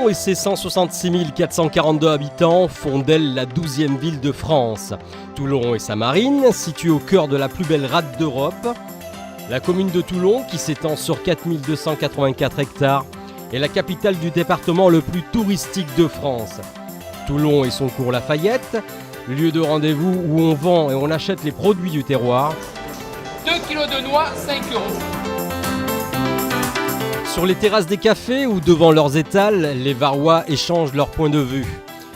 Toulon et ses 166 442 habitants font d'elle la 12e ville de France. Toulon et sa marine, située au cœur de la plus belle rade d'Europe. La commune de Toulon, qui s'étend sur 4284 hectares, est la capitale du département le plus touristique de France. Toulon et son cours Lafayette, lieu de rendez-vous où on vend et on achète les produits du terroir. 2 kilos de noix, 5 euros. Sur les terrasses des cafés ou devant leurs étals, les Varois échangent leurs points de vue.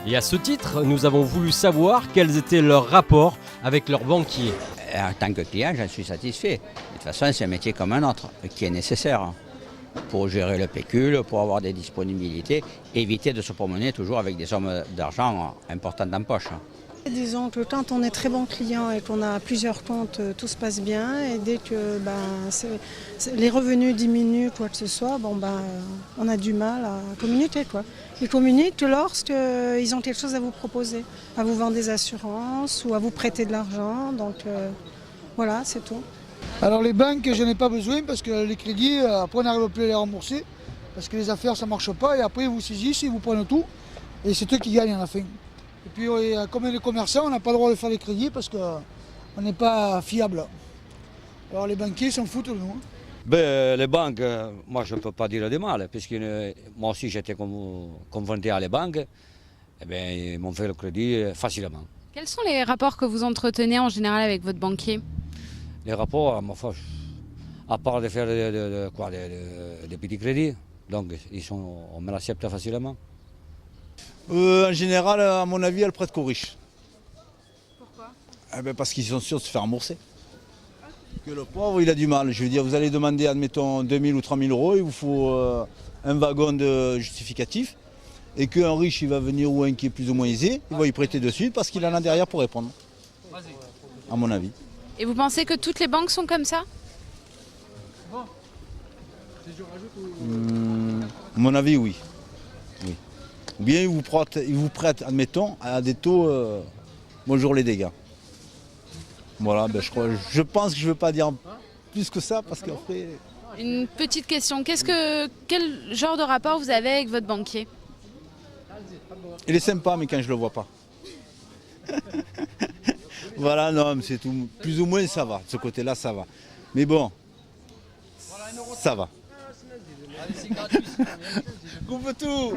Et à ce titre, nous avons voulu savoir quels étaient leurs rapports avec leurs banquiers. En tant que client, j'en suis satisfait. De toute façon, c'est un métier comme un autre, qui est nécessaire pour gérer le pécule, pour avoir des disponibilités, éviter de se promener toujours avec des sommes d'argent importantes en poche. Disons que quand on est très bon client et qu'on a plusieurs comptes, tout se passe bien. Et dès que les revenus diminuent, quoi que ce soit, on a du mal à communiquer, quoi. Ils communiquent lorsqu'ils ont quelque chose à vous proposer, à vous vendre des assurances ou à vous prêter de l'argent. Donc voilà, c'est tout. Alors les banques, je n'en ai pas besoin parce que les crédits, après on n'arrive plus à les rembourser parce que les affaires ça ne marche pas et après ils vous saisissent, ils vous prennent tout et c'est eux qui gagnent à la fin. Et puis comme les commerçants, on n'a pas le droit de faire les crédits parce qu'on n'est pas fiable. Alors les banquiers s'en foutent de nous. Les banques, moi je ne peux pas dire de mal, puisque moi aussi j'étais confronté à les banques, ils m'ont fait le crédit facilement. Quels sont les rapports que vous entretenez en général avec votre banquier ? Les rapports, à part de faire des petits crédits, donc on me l'accepte facilement. En général, à mon avis, elle prête qu'aux riches. Pourquoi ? Parce qu'ils sont sûrs de se faire rembourser. Que le pauvre, il a du mal. Je veux dire, vous allez demander, admettons, 2 000 ou 3 000 euros, il vous faut un wagon de justificatif. Et qu'un riche, il va venir ou un qui est plus ou moins aisé, il va y prêter de suite parce qu'il en a derrière pour répondre. À mon avis. Et vous pensez que toutes les banques sont comme ça ? À mon avis, oui. Ou bien ils vous prêtent, admettons, à des taux, bonjour les dégâts. Voilà, je pense que je ne veux pas dire plus que ça parce qu'après... Une petite question, quel genre de rapport vous avez avec votre banquier ? Il est sympa, mais quand je ne le vois pas. Voilà, non, mais c'est tout. Plus ou moins, ça va. De ce côté-là, ça va. Mais bon, ça va. Coupe tout.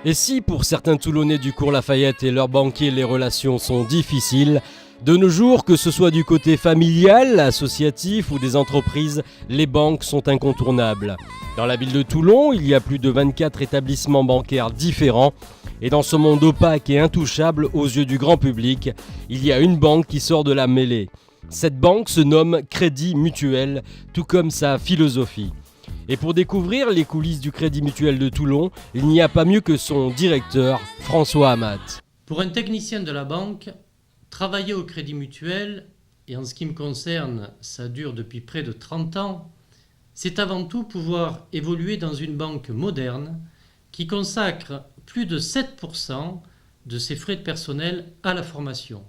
Et si pour certains Toulonnais du cours Lafayette et leurs banquiers les relations sont difficiles, de nos jours, que ce soit du côté familial, associatif ou des entreprises, les banques sont incontournables. Dans la ville de Toulon, il y a plus de 24 établissements bancaires différents. Et dans ce monde opaque et intouchable aux yeux du grand public, il y a une banque qui sort de la mêlée. Cette banque se nomme Crédit Mutuel, tout comme sa philosophie. Et pour découvrir les coulisses du Crédit Mutuel de Toulon, il n'y a pas mieux que son directeur, François Amat. Pour un technicien de la banque, travailler au Crédit Mutuel, et en ce qui me concerne, ça dure depuis près de 30 ans, c'est avant tout pouvoir évoluer dans une banque moderne qui consacre plus de 7% de ses frais de personnel à la formation.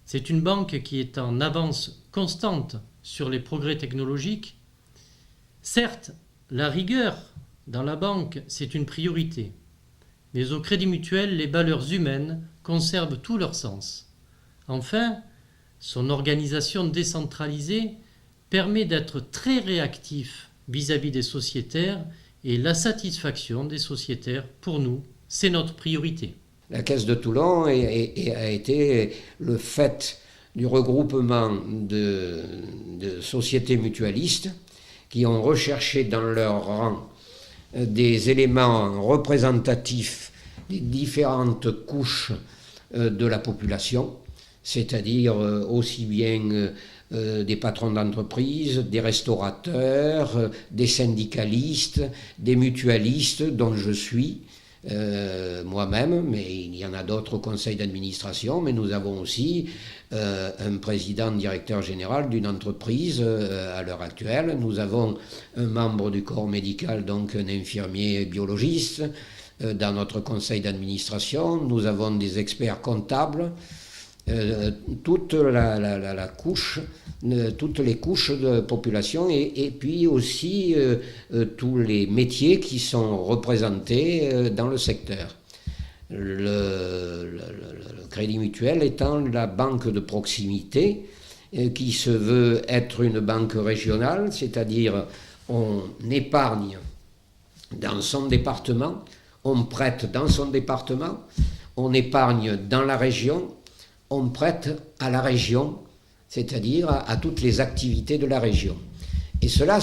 C'est une banque qui est en avance constante sur les progrès technologiques. Certes, la rigueur dans la banque, c'est une priorité, mais au Crédit Mutuel, les valeurs humaines conservent tout leur sens. Enfin, son organisation décentralisée permet d'être très réactif vis-à-vis des sociétaires et la satisfaction des sociétaires, pour nous, c'est notre priorité. La Caisse de Toulon a été le fait du regroupement de sociétés mutualistes qui ont recherché dans leur rang des éléments représentatifs des différentes couches de la population, c'est-à-dire aussi bien des patrons d'entreprise, des restaurateurs, des syndicalistes, des mutualistes dont je suis moi-même, mais il y en a d'autres au conseil d'administration, mais nous avons aussi un président directeur général d'une entreprise à l'heure actuelle, nous avons un membre du corps médical, donc un infirmier biologiste, dans notre conseil d'administration, nous avons des experts comptables, toutes les couches de population et puis aussi tous les métiers qui sont représentés dans le secteur. Le Crédit Mutuel étant la banque de proximité qui se veut être une banque régionale, c'est-à-dire on épargne dans son département, on prête dans son département, on épargne dans la région, on prête à la région, c'est-à-dire à toutes les activités de la région. Et cela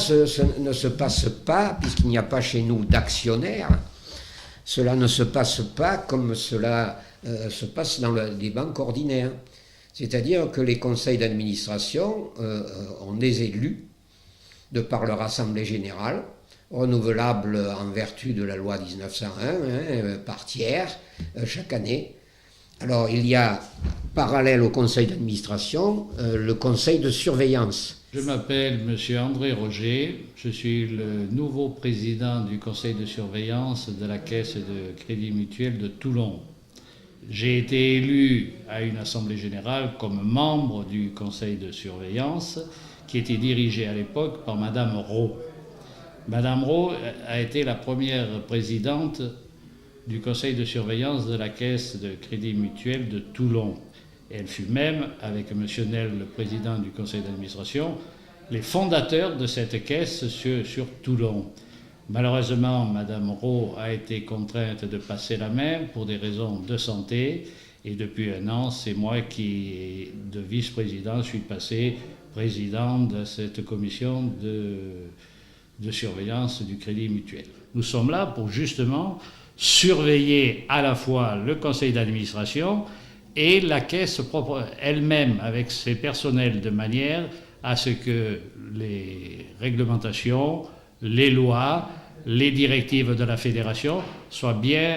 ne se passe pas, puisqu'il n'y a pas chez nous d'actionnaires, cela ne se passe pas comme cela se passe dans les banques ordinaires. C'est-à-dire que les conseils d'administration ont des élus de par leur assemblée générale, renouvelable en vertu de la loi 1901, par tiers, chaque année. Alors il y a, parallèle au conseil d'administration, le conseil de surveillance. Je m'appelle M. André Roger, je suis le nouveau président du conseil de surveillance de la Caisse de Crédit Mutuel de Toulon. J'ai été élu à une assemblée générale comme membre du conseil de surveillance qui était dirigé à l'époque par Madame Rowe. Madame Rowe a été la première présidente du conseil de surveillance de la Caisse de Crédit Mutuel de Toulon. Elle fut même, avec M. Nel, le président du conseil d'administration, les fondateurs de cette caisse sur Toulon. Malheureusement, Mme Rowe a été contrainte de passer la main pour des raisons de santé. Et depuis un an, c'est moi qui, de vice-président, suis passé président de cette commission de surveillance du Crédit Mutuel. Nous sommes là pour justement surveiller à la fois le conseil d'administration et la caisse propre elle-même avec ses personnels de manière à ce que les réglementations, les lois, les directives de la fédération soient bien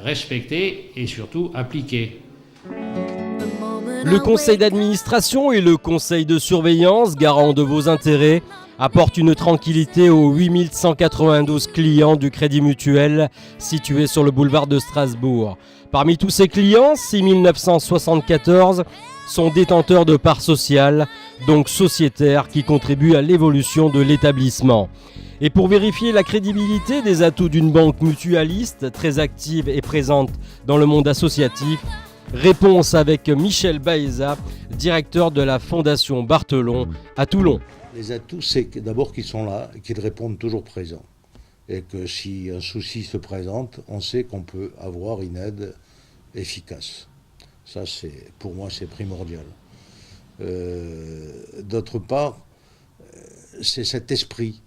respectées et surtout appliquées. Le conseil d'administration et le conseil de surveillance, garant de vos intérêts, apportent une tranquillité aux 8192 clients du Crédit Mutuel situés sur le boulevard de Strasbourg. Parmi tous ces clients, 6974 sont détenteurs de parts sociales, donc sociétaires, qui contribuent à l'évolution de l'établissement. Et pour vérifier la crédibilité des atouts d'une banque mutualiste très active et présente dans le monde associatif, réponse avec Michel Baeza, directeur de la Fondation Barthelon à Toulon. Les atouts, c'est d'abord qu'ils sont là et qu'ils répondent toujours présents. Et que si un souci se présente, on sait qu'on peut avoir une aide efficace. Ça, pour moi, c'est primordial. D'autre part, c'est cet esprit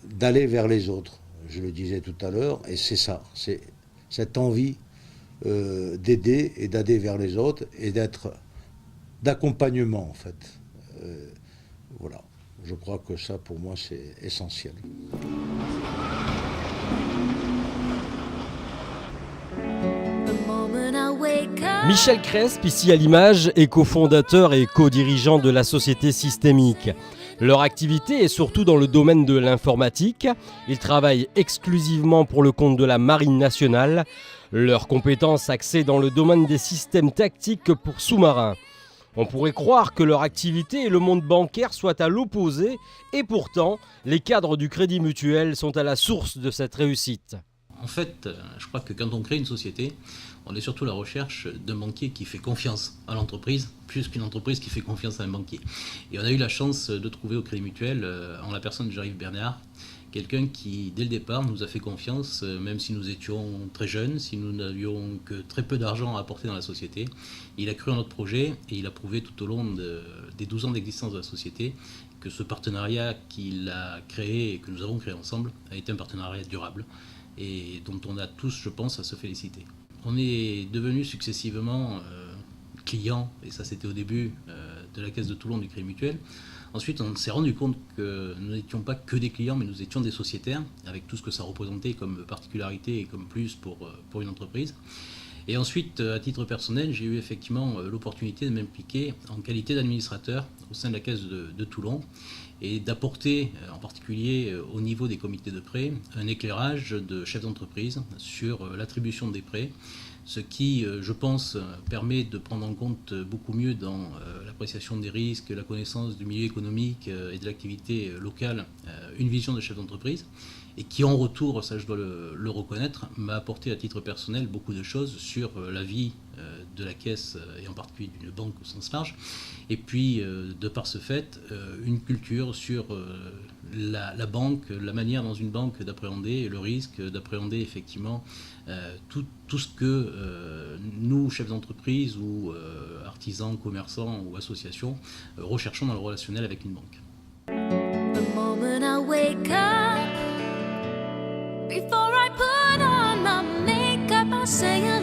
d'aller vers les autres. Je le disais tout à l'heure, et c'est ça, c'est cette envie d'aider et d'aller vers les autres et d'accompagnement en fait. Voilà, je crois que ça pour moi c'est essentiel. Michel Cresp, ici à l'image, est cofondateur et co-dirigeant de la société Systémique. Leur activité est surtout dans le domaine de l'informatique. Ils travaillent exclusivement pour le compte de la Marine nationale. Leurs compétences axées dans le domaine des systèmes tactiques pour sous-marins. On pourrait croire que leur activité et le monde bancaire soient à l'opposé, et pourtant, les cadres du Crédit Mutuel sont à la source de cette réussite. En fait, je crois que quand on crée une société, on est surtout à la recherche d'un banquier qui fait confiance à l'entreprise, plus qu'une entreprise qui fait confiance à un banquier. Et on a eu la chance de trouver au Crédit Mutuel, en la personne de Jean-Yves Bernard, quelqu'un qui, dès le départ, nous a fait confiance, même si nous étions très jeunes, si nous n'avions que très peu d'argent à apporter dans la société. Il a cru en notre projet et il a prouvé tout au long des 12 ans d'existence de la société que ce partenariat qu'il a créé et que nous avons créé ensemble a été un partenariat durable et dont on a tous, je pense, à se féliciter. On est devenus successivement clients, et ça c'était au début de la Caisse de Toulon du Crédit Mutuel. Ensuite, on s'est rendu compte que nous n'étions pas que des clients, mais nous étions des sociétaires, avec tout ce que ça représentait comme particularité et comme plus pour une entreprise. Et ensuite, à titre personnel, j'ai eu effectivement l'opportunité de m'impliquer en qualité d'administrateur au sein de la Caisse de Toulon et d'apporter, en particulier au niveau des comités de prêt, un éclairage de chef d'entreprise sur l'attribution des prêts, ce qui, je pense, permet de prendre en compte beaucoup mieux dans l'appréciation des risques, la connaissance du milieu économique et de l'activité locale, une vision de chef d'entreprise, et qui en retour, ça je dois le reconnaître, m'a apporté à titre personnel beaucoup de choses sur la vie de la caisse et en particulier d'une banque au sens large, et puis de par ce fait, une culture sur la banque, la manière dans une banque d'appréhender le risque, d'appréhender effectivement tout ce que nous, chefs d'entreprise ou artisans, commerçants ou associations, recherchons dans le relationnel avec une banque. The moment I wake up, before I put on my makeup, I say